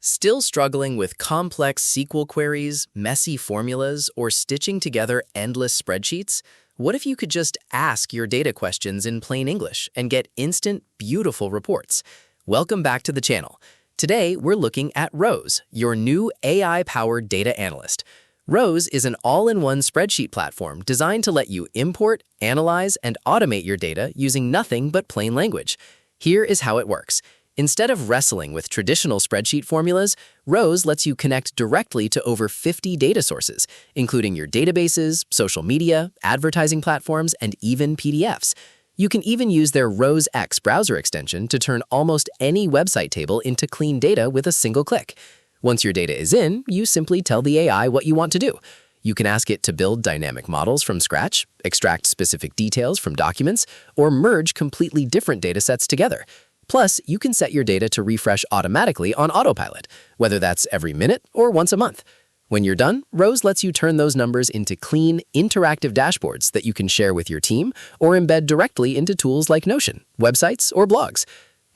Still struggling with complex SQL queries, messy formulas, or stitching together endless spreadsheets? What if you could just ask your data questions in plain English and get instant, beautiful reports? Welcome back to the channel. Today, we're looking at Rose, your new AI-powered data analyst. Rose is an all-in-one spreadsheet platform designed to let you import, analyze, and automate your data using nothing but plain language. Here is how it works. Instead of wrestling with traditional spreadsheet formulas, Rose lets you connect directly to over 50 data sources, including your databases, social media, advertising platforms, and even PDFs. You can even use their Rose X browser extension to turn almost any website table into clean data with a single click. Once your data is in, you simply tell the AI what you want to do. You can ask it to build dynamic models from scratch, extract specific details from documents, or merge completely different data sets together. Plus, you can set your data to refresh automatically on autopilot, whether that's every minute or once a month. When you're done, Rose lets you turn those numbers into clean, interactive dashboards that you can share with your team or embed directly into tools like Notion, websites, or blogs.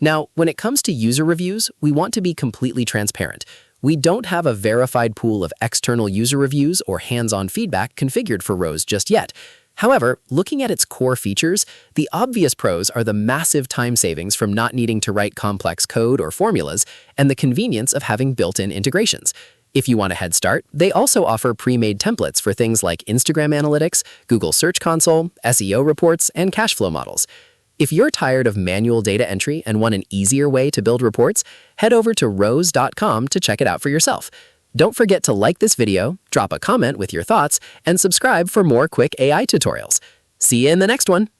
Now, when it comes to user reviews, we want to be completely transparent. We don't have a verified pool of external user reviews or hands-on feedback configured for Rose just yet. However, looking at its core features, the obvious pros are the massive time savings from not needing to write complex code or formulas and the convenience of having built-in integrations. If you want a head start, they also offer pre-made templates for things like Instagram analytics, Google Search Console, SEO reports, and cash flow models. If you're tired of manual data entry and want an easier way to build reports, head over to rose.com to check it out for yourself. Don't forget to like this video, drop a comment with your thoughts, and subscribe for more quick AI tutorials. See you in the next one.